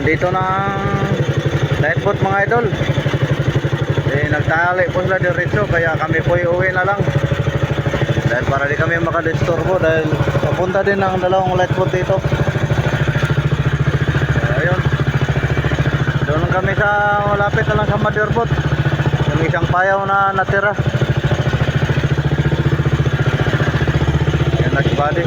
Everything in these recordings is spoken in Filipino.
dito ng lightboat mga idol. Nagtali po sila diretso, kaya kami po uwi na lang. Dahil para di kami makadisturbo, dahil papunta din ng dalawang lightboat dito. So, ayun. Doon kami sa malapit na lang sa motherboat. Yung isang payaw na natira. Ayan, nagbali.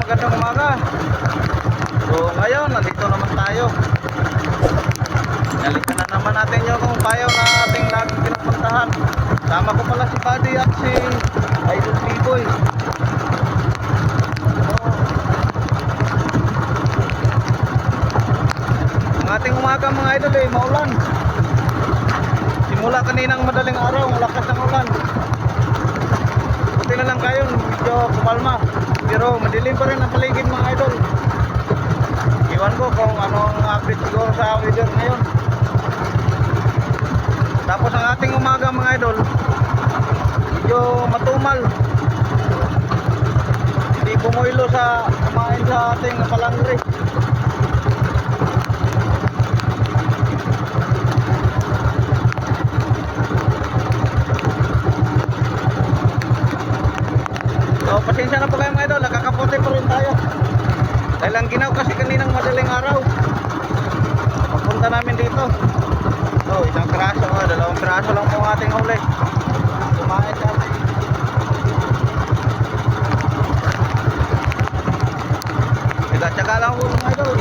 Magandang umaga. So ngayon, nandito naman tayo. Nalikan na naman natin yung payaw na ating laging pinupuntahan. Sama ko pala si Buddy at si Idol P-Boy. Ang ating umaga mga idol maulan. Simula kaninang madaling araw, malakas ang ulan. Buti na lang kayo, medyo kumalma. Pero madilim pa rin ang paligid mga idol. Iwan ko kung ano ang update siguro sa weather ngayon. Tapos ang ating umaga mga idol, medyo matumal. Hindi bumuilo sa kumain sa ating palangre. So pasensya na po kayo mga idol, nakakapote pa rin tayo. Dahil ang ginaw kasi kaninang madaling araw, papunta namin dito. So isang piraso, dalawang piraso lang po ang ating huli. Kumain sa ating tsaga lang po mga idol.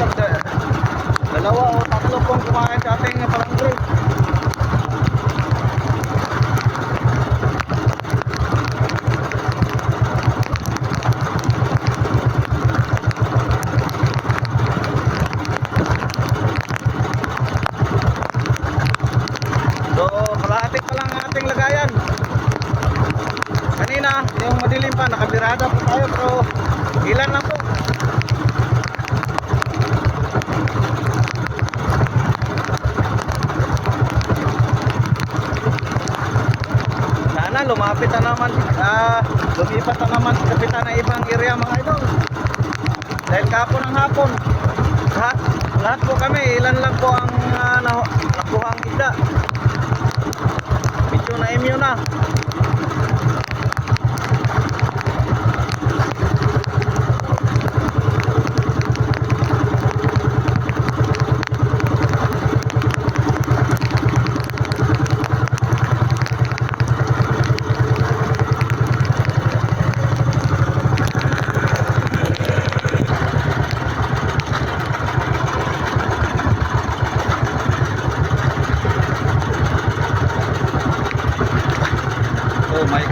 Dalawa o tatlo pong kumain sa ating palangre. Kanina, yung madilim pa, nakabirada po tayo, pero ilan lang po. Sana lumapit na naman, lumipat na naman sa kapitan ng ibang area mga idol. Dahil kapon ng hapon, lahat po kami, ilan lang po ang nakuhang isda. Medyo na imyo na. May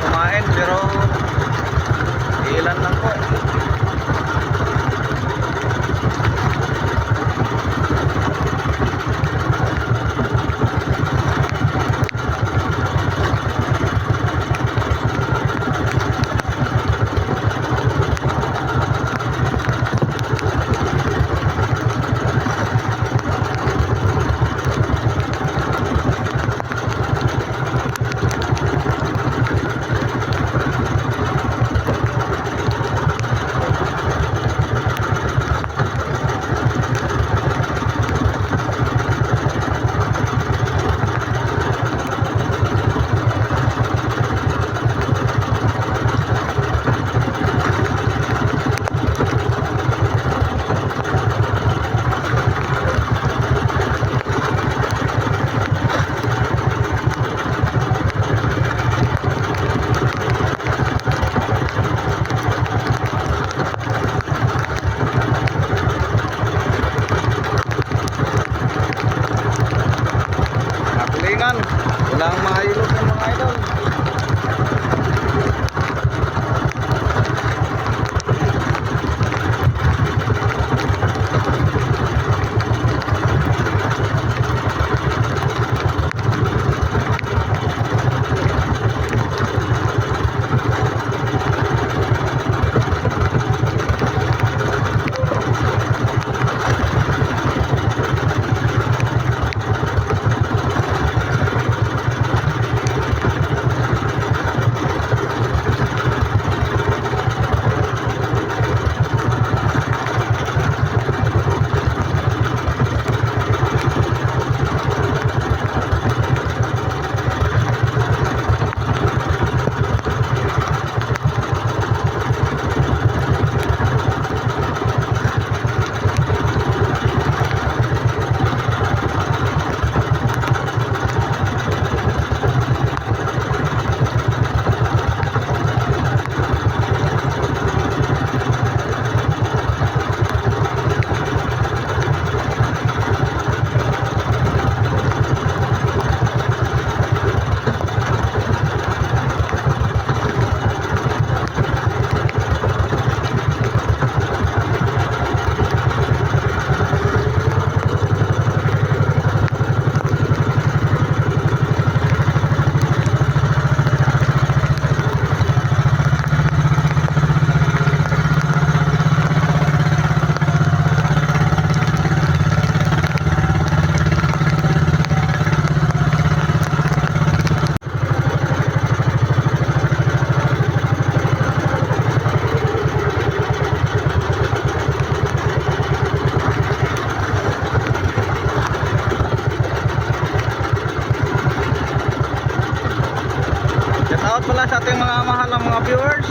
pala sa ating mga mahal ng mga viewers.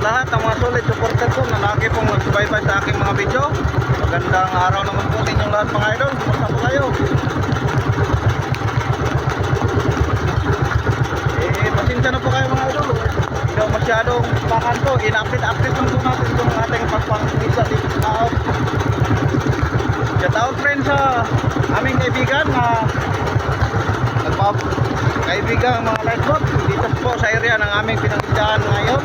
Lahat ng mga solid supporter ko na lagi pong nagsubaybay sa aking mga video. Magandang araw naman po sa inyong lahat mga idol. Kumusta po kayo? Pasensya na po kayo mga idol. Hindi daw masyadong bakan po. In-update lang po natin itong ating pagpangisa dito sa out. Shout out friends sa aming kaibigan na kaibigan mga lifeboat dito po sa area ng aming pinagdaan ngayon.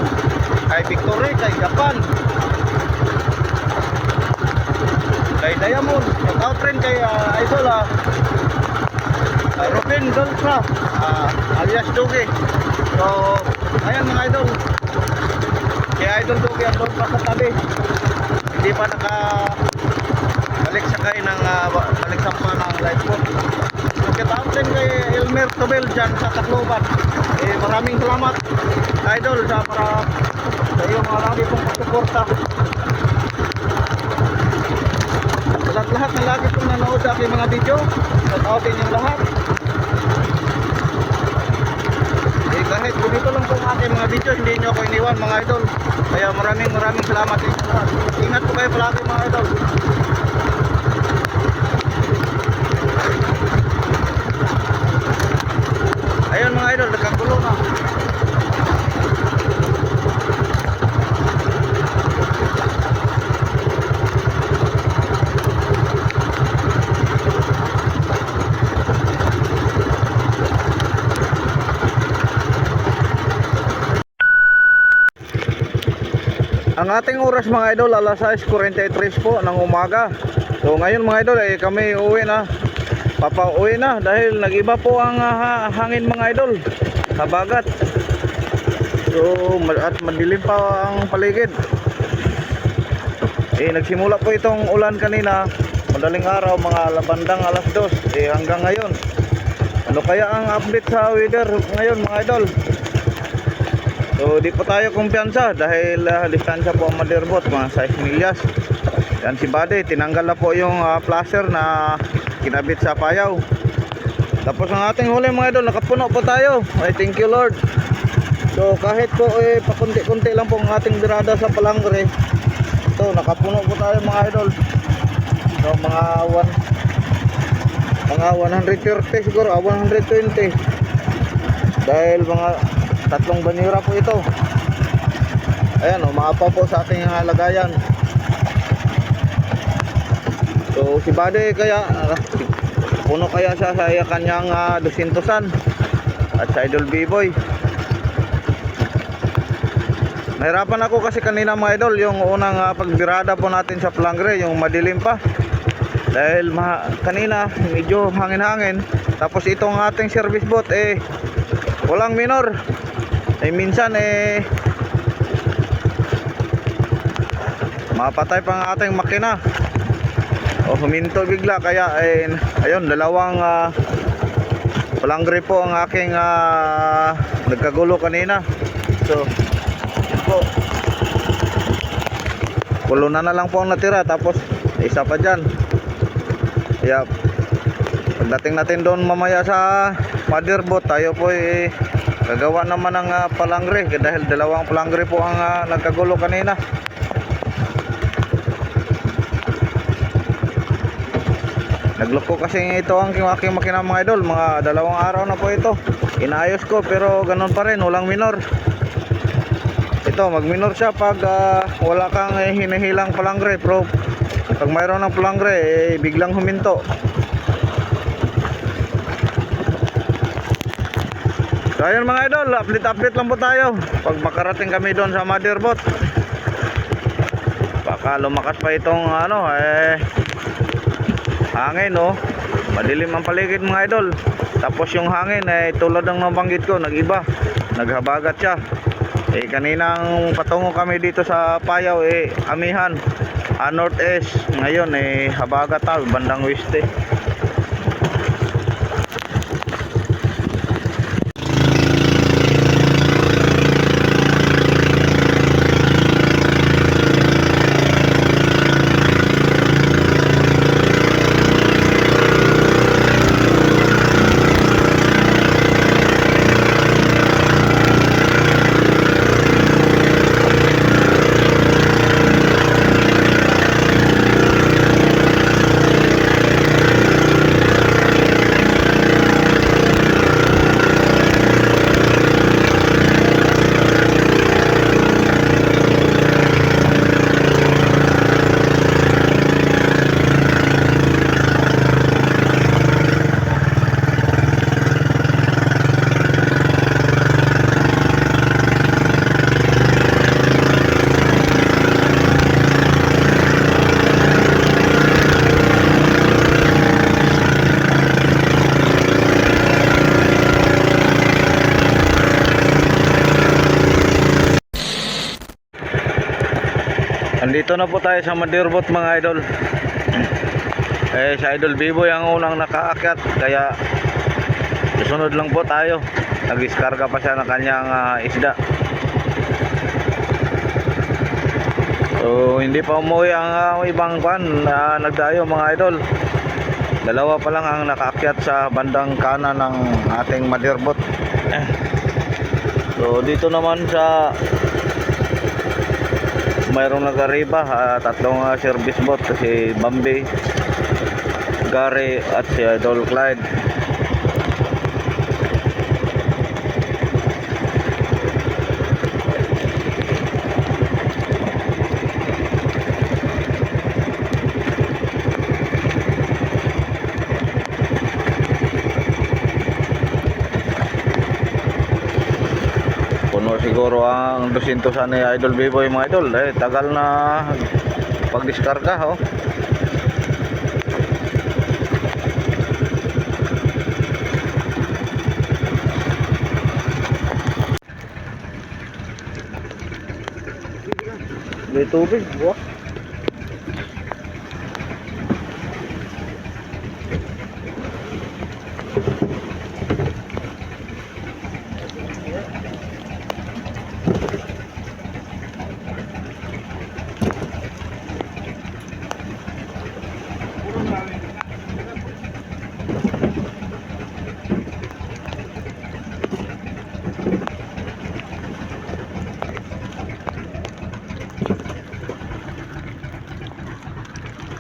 Kay Victory, kay Japan, kay Diamond. Shout out friend kay idol Robin Doltra alias Dugi. So ayan mga idol, kay idol Dugi ang doon pa sa tabi, hindi pa balik sakay ng balik sampa ng lifeboat. So shout out din kay Elmer Tobel dyan sa Tacloban. Maraming salamat idol sa iyong marami pong pagsuporta. Lahat na lagi pong nanood sa aking mga video, shout out din yung lahat. Kahit ganito lang po ang aking mga video, hindi nyo ako iniwan mga idol. Kaya maraming salamat din sa lahat. Ingat po kayo palagi mga idol. Ayun mga idol, nagkagulo na. Ang ating oras mga idol, alas 6:43 po ng umaga. So ngayon mga idol kami uwi na. Papauwi na dahil nag-iba po ang hangin mga idol, habagat. So at madilim pa ang paligid. Nagsimula po itong ulan kanina, madaling araw, mga bandang alas 2 hanggang ngayon. Ano kaya ang update sa weather ngayon mga idol? So di po tayo kumpiyansa dahil distansya po ang motherboard, mga 6 milyas. Yan si Buddy, tinanggal na po yung flasher na kinabit sa payaw. Tapos ang ating huli mga idol, nakapuno po tayo. Thank you Lord. So kahit po pakunti-kunti lang po ang ating birada sa palangre. So nakapuno po tayo mga idol. So mga 130 siguro, 120. Dahil mga tatlong banira po ito. Ayan umaapaw po sa ating lagayan. So si Buddy kaya puno kaya siya sa kanyang 200-an at sa idol B-boy. Nahirapan ako kasi kanina mga idol, yung unang pagbirada po natin sa palangre, yung madilim pa. Dahil kanina medyo hangin-hangin. Tapos itong ating service boat walang minor. Minsan mapatay pa ang ating makina o huminto bigla. Kaya ayun, dalawang palangre po ang aking nagkagulo kanina. So yun po, kulo na lang po ang natira, tapos isa pa dyan. Kaya pagdating natin doon mamaya sa motherboard, tayo po gagawa naman ng palangre dahil dalawang palangre po ang nagkagulo kanina. Nagloko kasi ito ang aking makina mga idol, mga 2 araw na po ito. Inaayos ko pero ganun pa rin, walang minor. Ito mag minor siya pag wala kang hinihilang palangre, pero pag mayroon ng palangre biglang huminto. So ayun mga idol, update lang po tayo pag makarating kami doon sa motherboard. Baka lumakas pa itong hangin madilim ang paligid mga idol. Tapos yung hangin tulad ng nabanggit ko, nag-iba, naghabagat siya. Kaninang patungo kami dito sa Payaw amihan northeast, ngayon habagat bandang west. Nandito na po tayo sa Madirbot mga idol. Si Idol Biboy ang unang nakaakyat, kaya susunod lang po tayo. Nag-iskarga pa siya ng kanyang isda. So hindi pa umuwi ang ibang nagdayo mga idol. Dalawa pa lang ang nakaakyat sa bandang kanan ng ating Madirbot. So dito naman sa mayroong nag-arriba, tatlong service boat, si Bambi, Gary at si Idol Clyde. Puno siguro ang 200 ni Idol Biboy mga idol. Tagal na pagdiskarga oh. May tubig buwak.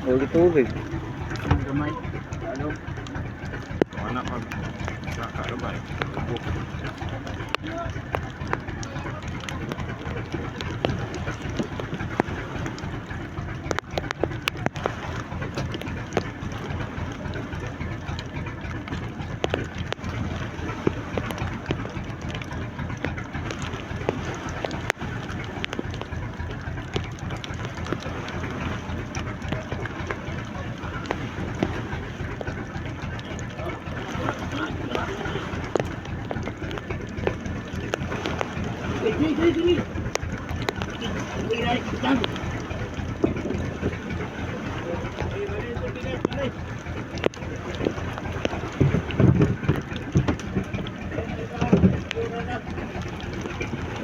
Ulit tubig. Gamay. Ano? Wala pag kakarabay.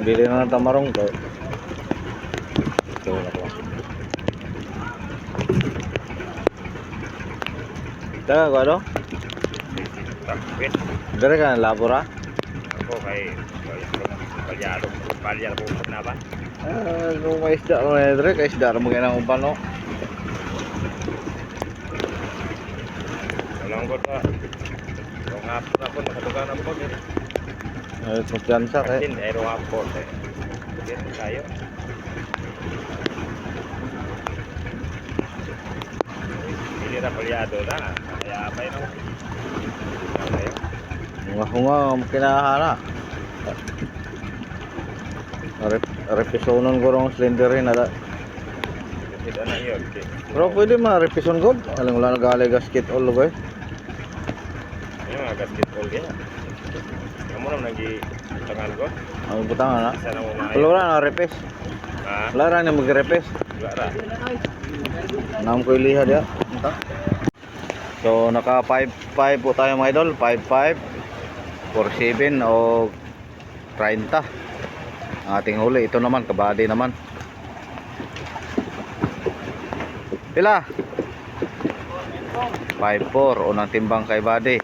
Bili na ng tamarong to. Ito na po. Taga ko ano? Takbit. Dari ka ng labora? Ako kay palyalo po na ba? Kung may isda mo na dari, kay isda mo kaya ng upano. Walang ko to. Kung hapon ako nakatugan na po din. Kumpiyansa kay. Kasi aero hapon eh. Dito tayo. Hindi na palyado na. Kaya apay na. Hunga kinahana. Repisonon ko rong slender rin ada. Kita na yun. Pero pwede ma-repison ko. Alam wala nag-alay gasket all ba eh. Yung mga basketball yan. Kamu naman nag-tangan ko. Ang butangan na. Isa na mo mga Wala wala na repes. Ha? Wala ra na mag-repes. Wala ra. Nam ko iliha dia. So naka 5-5 po tayo mga idol. 5-5 47 o 30 ang ating huli. Ito naman kabady naman. Pila? 5-4 unang timbang kay body.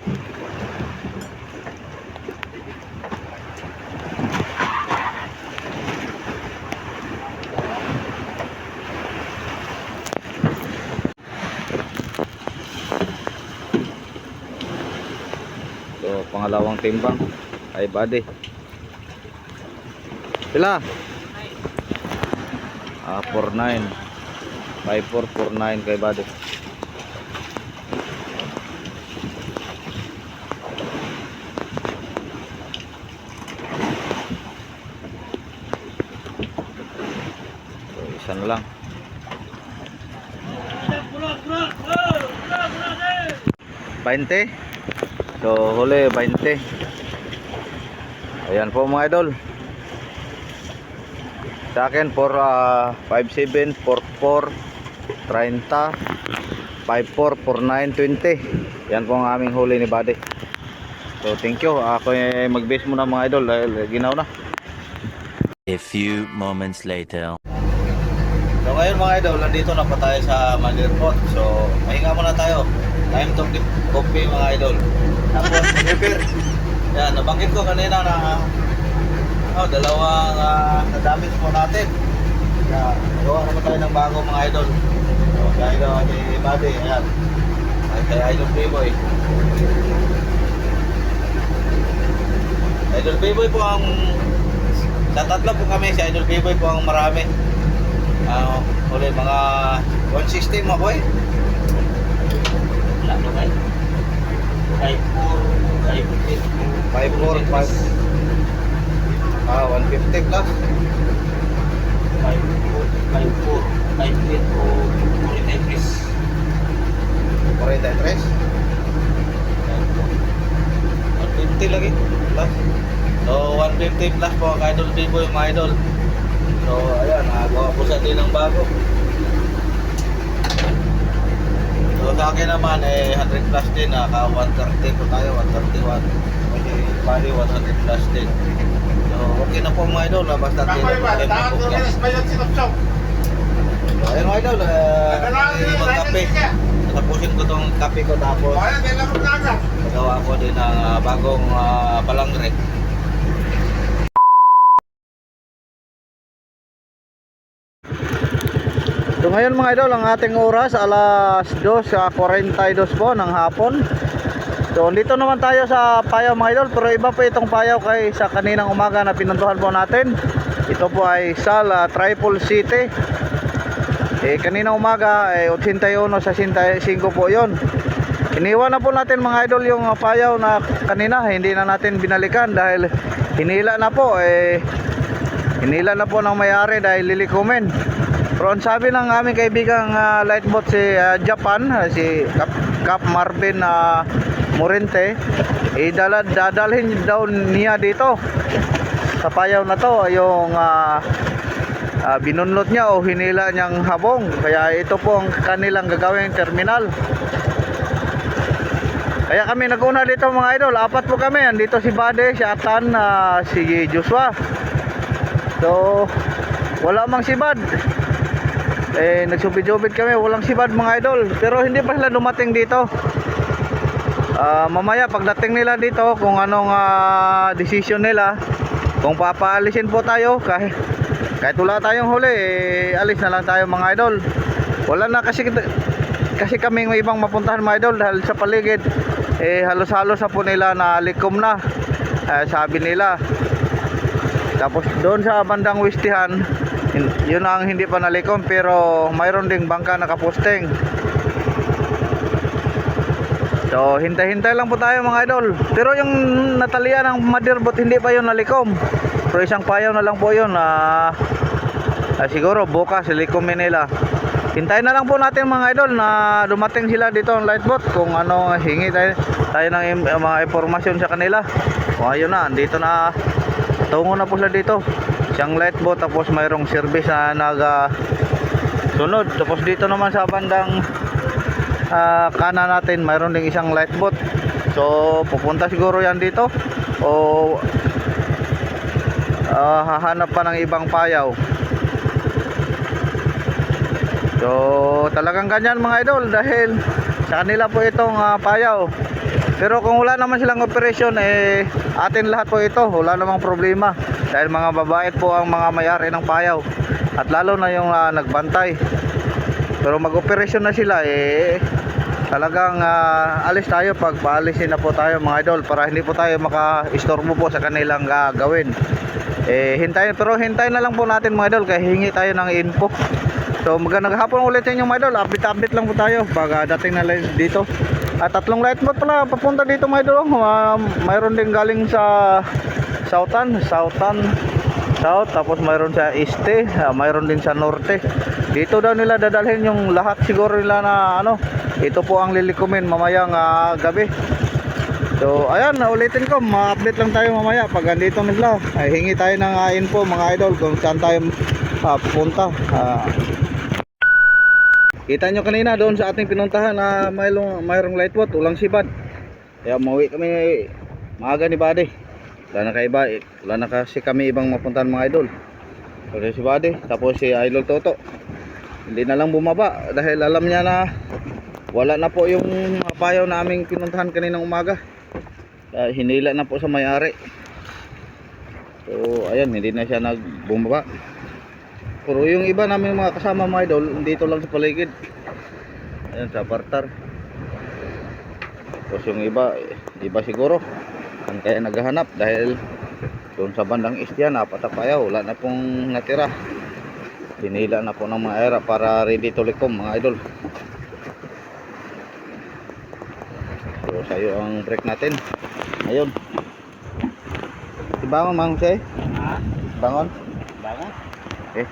So pangalawang timbang kay body. Pila? 49 5449 kay body. So isa na lang. 20. So huli 20. Ayan po mga idol. Sa akin for 57, 44, 30, 54, 49, 20. Yan po ang aming huli ni Buddy. So thank you. Ako ay mag-base muna mga idol dahil ginaw na. A few moments later. So ngayon mga idol, nandito na pa tayo sa Manila Port. So mahinga muna tayo. Time to coffee mga idol. Tapos prepare. Yan, nabanggit ko kanina na dalawang nadamit po natin. Gawa naman tayo ng bago mga idol. So dahil ni Buddy, ayan. Ay kay Idol Playboy. Idol Playboy po ang sa tatlo po kami, si Idol Playboy po ang marami. Ulit mga 160 mo ko eh. Wala mo kayo. 5-4, 150 plus. 43? 150 lagi plus. So 150 plus po ang Idol Playboy mga idol. So ayan, gawa po sa din ng bago. So sa akin naman 100 plus din, naka 130 po tayo, 131. Kasi bali 100 plus din. So okay na po mga idol, basta din po plus. So ayun mga idol, magkape. Tapusin ko tong kape ko tapos magawa ko din ng bagong palangre. So ngayon mga idol, ang ating oras alas 2:42 po ng hapon. So dito naman tayo sa Payaw mga idol, pero iba po itong Payaw kay sa kaninang umaga na pinuntuhan po natin. Ito po ay Sal Triple City. Kaninang umaga 81 sa 65 po yon. Iniwan na po natin mga idol yung Payaw na kanina, hindi na natin binalikan dahil hinila na po hinila na po ng may-ari dahil lilikumin. Pero ang sabi ng aming kaibigang lightboat si Japan, si Cap Marvin Morente, dadalhin daw niya dito sa Payaw na to yung binunlot niya o hinila niyang habong. Kaya ito po ang kanilang gagawing terminal. Kaya kami nag-una dito mga idol, 4 po kami. Andito si Buddy, si Atan, si Joshua. So wala mang sibad. Nagsubid-subid kami, walang sibad mga idol. Pero hindi pa sila dumating dito. Mamaya pagdating nila dito, kung anong decision nila, kung papaalisin po tayo, kahit wala tayong huli, alis na lang tayo mga idol. Wala na kasi kaming may ibang mapuntahan mga idol dahil sa paligid halos-halos na po nila na likom na, sabi nila. Tapos doon sa bandang Wistihan, yun ang hindi pa nalikom, pero mayroon ding bangka nakaposting. So hintay-hintay lang po tayo mga idol. Pero yung natalian ng motherboard hindi pa yun nalikom. So isang Payaw na lang po yun. Siguro bukas ilikomin nila. Hintayin na lang po natin mga idol na dumating sila dito ang lightboat. Kung ano, hingi tayo ng mga impormasyon sa kanila. O ayun na, dito na, tungo na po sila dito. Siyang lightboat, tapos mayroong service na sunod. Tapos dito naman sa bandang kanan natin, mayroon ding isang lightboat. So pupunta siguro yan dito o hahanap pa ng ibang Payaw. So talagang ganyan mga idol, dahil sa kanila po itong Payaw. Pero kung wala naman silang operasyon, atin lahat po ito, wala namang problema. Dahil mga babait po ang mga may-ari ng Payaw. At lalo na yung nagbantay. Pero mag-operasyon na sila, talagang alis tayo pag paalisin na po tayo mga idol, para hindi po tayo maka-istorbo po sa kanilang gawin. Hintayin na lang po natin mga idol, kaya hingi tayo ng info. So magandang hapon ulit sa inyo mga idol. Update lang po tayo pag dating na dito. At 3 lightboat pala papunta dito mga idol. Mayroon din galing sa South, tapos mayroon sa Este, mayroon din sa Norte. Dito daw nila dadalhin yung lahat siguro nila na ito po ang lilikumin mamayang gabi. So ayan, ulitin ko, ma-update lang tayo mamaya pag andito nila. Hingi tayo ng info mga idol kung saan tayo punta. Kita nyo kanina doon sa ating pinuntahan na mayroong lightwood, ulang sipad. Kaya umuwi kami maaga ni Buddy. Wala na kasi kami ibang mapuntahan mga idol. So si Buddy, tapos si Idol Toto. Hindi na lang bumaba dahil alam niya na wala na po yung payaw na aming pinuntahan kaninang umaga. Hinila na po sa may-ari. So ayan, hindi na siya nagbumaba. Pero yung iba namin mga kasama mga idol, dito lang sa paligid. Ayan sa apartar. Tapos yung iba siguro ang kaya naghahanap dahil doon sa bandang Istia napatapayaw, wala na pong natira. Hinila na po ng mga era para ready to likom mga idol. So sayo ang break natin. Ayun. Bangon Mang Jose? Ha? Bangon? Bangon? Okay.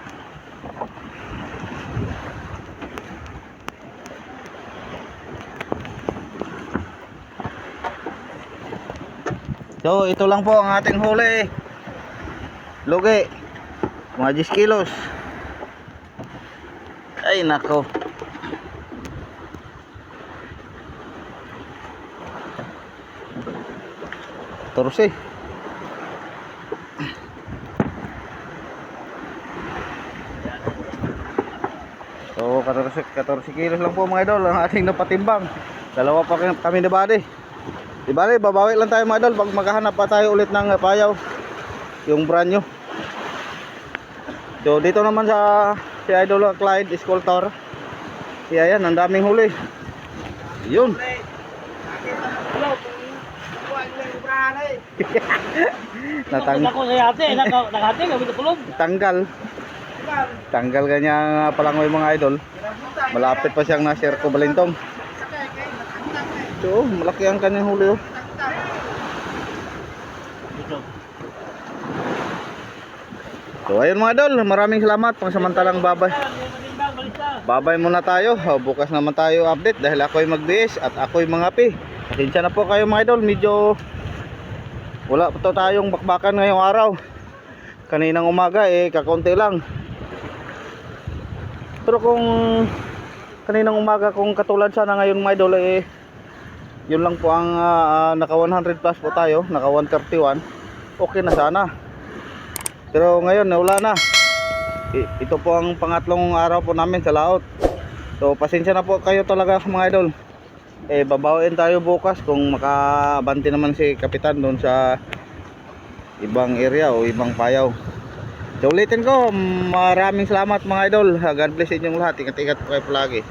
So ito lang po ang ating huli. Lugi. Mga 10 kilos. Ay nako. Torsi. So 14 kilos lang po mga idol ang ating napatimbang. Dalawa pa kami ni Buddy. Di bali, babawi lang tayo mga idol pag maghahanap pa tayo ulit ng payaw. Yung brand new. So dito naman sa si Idol Clyde Escoltor. Ayan, ang daming huli. Yun. Tanggal kanya palangoy mga idol. Malapit pa siyang na-share ko balintong. So, malaki ang kanyang huli oh. So ayun mga idol, maraming salamat. Pangsamantalang babay muna tayo. Bukas naman tayo update dahil ako'y magbihis at ako'y mangapi. Pasensya na po kayo mga idol, medyo wala pa tayong bakbakan ngayong araw. Kaninang umaga kakaunti lang. Pero kung kaninang umaga kung katulad sana ngayon mga idol yun lang po ang naka 100 plus po tayo, naka 131. Okay na sana. Pero ngayon wala na. Ito po ang pangatlong araw po namin sa laot. So pasensya na po kayo talaga mga idol. Babawin tayo bukas kung makabanti naman si Kapitan doon sa ibang area o ibang payaw. So ulitin ko, maraming salamat mga idol. God bless inyong lahat. Ingat-ingat po kayo palagi.